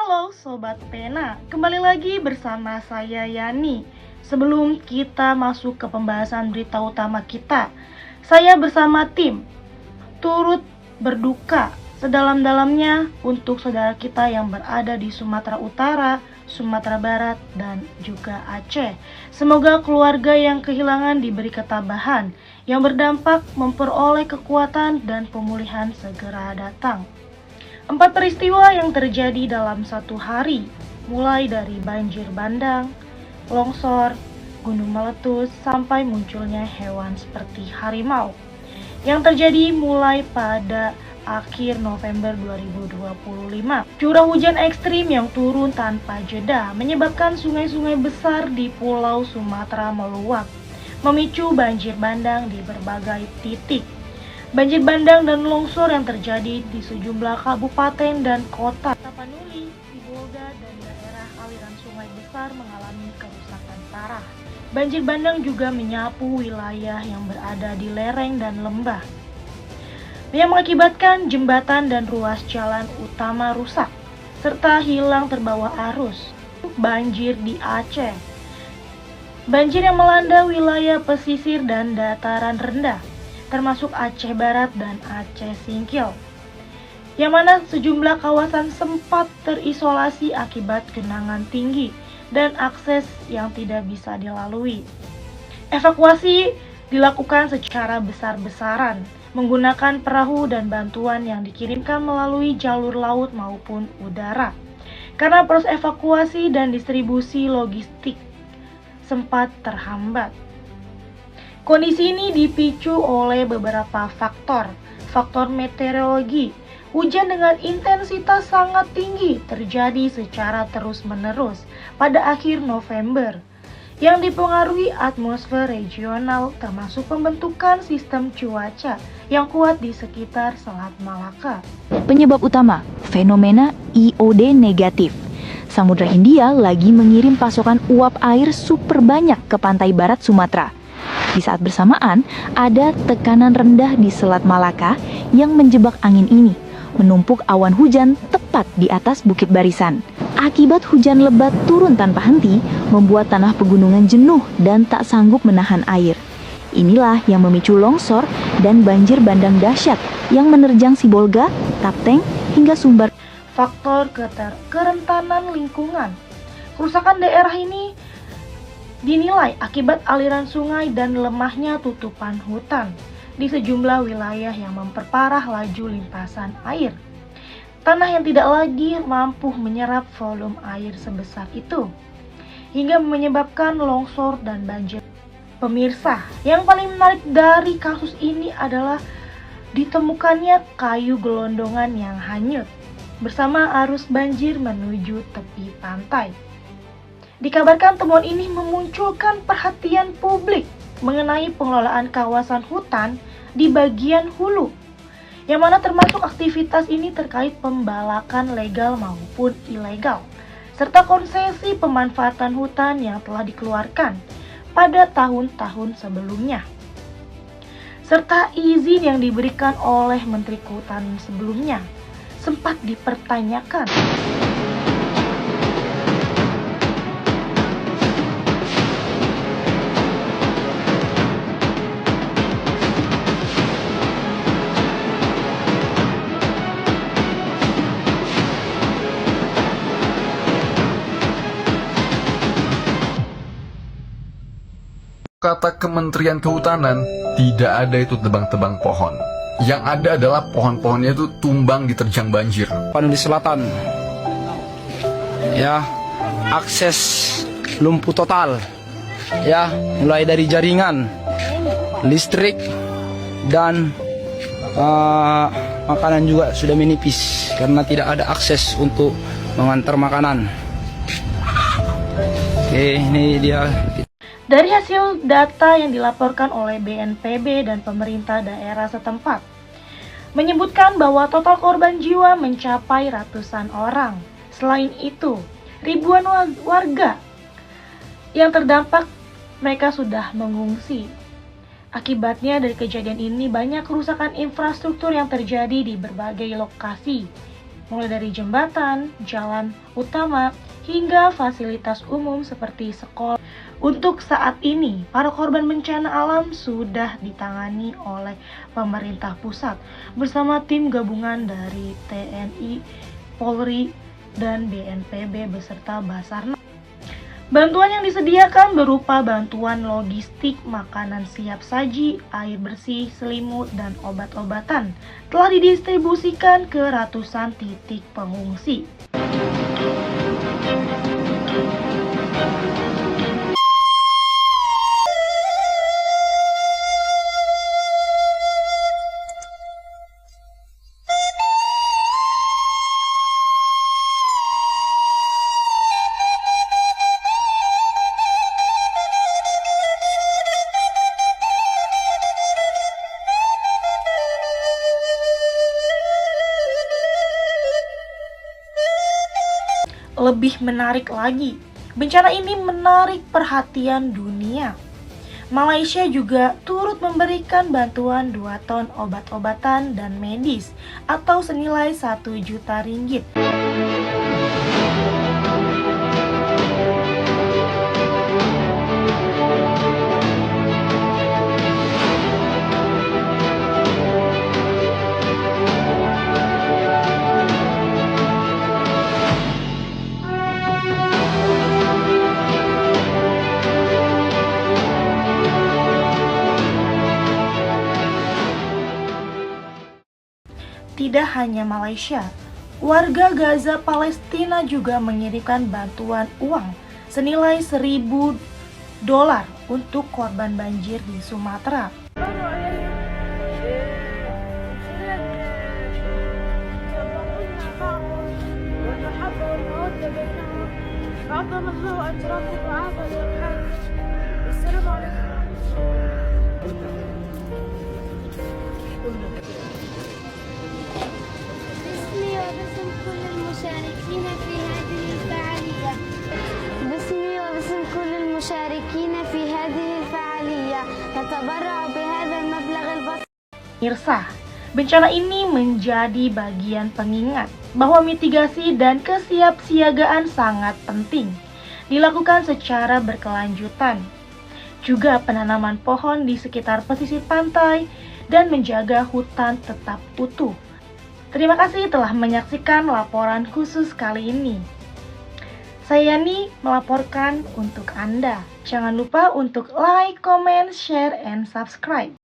Halo Sobat Pena, kembali lagi bersama saya Yani. Sebelum kita masuk ke pembahasan berita utama kita, saya bersama tim turut berduka sedalam-dalamnya untuk saudara kita yang berada di Sumatera Utara, Sumatera Barat, dan juga Aceh. Semoga keluarga yang kehilangan diberi ketabahan, yang berdampak memperoleh kekuatan dan pemulihan segera datang. 4 peristiwa yang terjadi dalam satu hari, mulai dari banjir bandang, longsor, gunung meletus, sampai munculnya hewan seperti harimau, yang terjadi mulai pada akhir November 2025. Curah hujan ekstrim yang turun tanpa jeda menyebabkan sungai-sungai besar di Pulau Sumatera meluap, memicu banjir bandang di berbagai titik. Banjir bandang dan longsor yang terjadi di sejumlah kabupaten dan kota Tapanuli, Sibolga, dan daerah aliran sungai besar mengalami kerusakan parah. Banjir bandang juga menyapu wilayah yang berada di lereng dan lembah, yang mengakibatkan jembatan dan ruas jalan utama rusak, serta hilang terbawa arus. Banjir di Aceh. Banjir yang melanda wilayah pesisir dan dataran rendah, termasuk Aceh Barat dan Aceh Singkil, yang mana sejumlah kawasan sempat terisolasi akibat genangan tinggi dan akses yang tidak bisa dilalui. Evakuasi dilakukan secara besar-besaran menggunakan perahu dan bantuan yang dikirimkan melalui jalur laut maupun udara, karena proses evakuasi dan distribusi logistik sempat terhambat. Kondisi ini dipicu oleh beberapa faktor. Faktor meteorologi, hujan dengan intensitas sangat tinggi terjadi secara terus-menerus pada akhir November, yang dipengaruhi atmosfer regional termasuk pembentukan sistem cuaca yang kuat di sekitar Selat Malaka. Penyebab utama, fenomena IOD negatif. Samudra Hindia lagi mengirim pasokan uap air super banyak ke pantai barat Sumatera. Di saat bersamaan, ada tekanan rendah di Selat Malaka yang menjebak angin ini, menumpuk awan hujan tepat di atas Bukit Barisan. Akibat hujan lebat turun tanpa henti, membuat tanah pegunungan jenuh dan tak sanggup menahan air. Inilah yang memicu longsor dan banjir bandang dahsyat yang menerjang Sibolga, Tapteng, hingga Sumbar. Faktor kerentanan lingkungan. Kerusakan daerah ini dinilai akibat aliran sungai dan lemahnya tutupan hutan di sejumlah wilayah yang memperparah laju limpasan air. Tanah yang tidak lagi mampu menyerap volume air sebesar itu, hingga menyebabkan longsor dan banjir. Pemirsa, yang paling menarik dari kasus ini adalah ditemukannya kayu gelondongan yang hanyut bersama arus banjir menuju tepi pantai. Dikabarkan temuan ini memunculkan perhatian publik mengenai pengelolaan kawasan hutan di bagian hulu, yang mana termasuk aktivitas ini terkait pembalakan legal maupun ilegal, serta konsesi pemanfaatan hutan yang telah dikeluarkan pada tahun-tahun sebelumnya, serta izin yang diberikan oleh Menteri Kehutanan sebelumnya sempat dipertanyakan. Kata Kementerian Kehutanan, tidak ada itu tebang-tebang pohon. Yang ada adalah pohon-pohonnya itu tumbang diterjang banjir. Panuli Selatan, ya, akses lumpuh total, ya, mulai dari jaringan listrik dan makanan juga sudah menipis karena tidak ada akses untuk mengantar makanan. Oke, ini dia. Dari hasil data yang dilaporkan oleh BNPB dan pemerintah daerah setempat, menyebutkan bahwa total korban jiwa mencapai ratusan orang. Selain itu, ribuan warga yang terdampak mereka sudah mengungsi. Akibatnya dari kejadian ini banyak kerusakan infrastruktur yang terjadi di berbagai lokasi, mulai dari jembatan, jalan utama, hingga fasilitas umum seperti sekolah. Untuk saat ini, para korban bencana alam sudah ditangani oleh pemerintah pusat bersama tim gabungan dari TNI, Polri, dan BNPB beserta Basarnas. Bantuan yang disediakan berupa bantuan logistik, makanan siap saji, air bersih, selimut, dan obat-obatan telah didistribusikan ke ratusan titik pengungsi. Lebih menarik lagi, bencana ini menarik perhatian dunia. Malaysia juga turut memberikan bantuan 2 ton obat-obatan dan medis atau senilai 1 juta ringgit. Tidak hanya Malaysia, warga Gaza Palestina juga mengirimkan bantuan uang senilai $1.000 untuk korban banjir di Sumatera. باسمي وباسم كل المشاركين في هذه الفعالية نتبرع بهذا المبلغ البسيط. Pemirsa, bencana ini menjadi bagian pengingat bahwa mitigasi dan kesiapsiagaan sangat penting dilakukan secara berkelanjutan. Juga penanaman pohon di sekitar pesisir pantai dan menjaga hutan tetap utuh. Terima kasih telah menyaksikan laporan khusus kali ini. Saya Yani melaporkan untuk Anda. Jangan lupa untuk like, comment, share, and subscribe.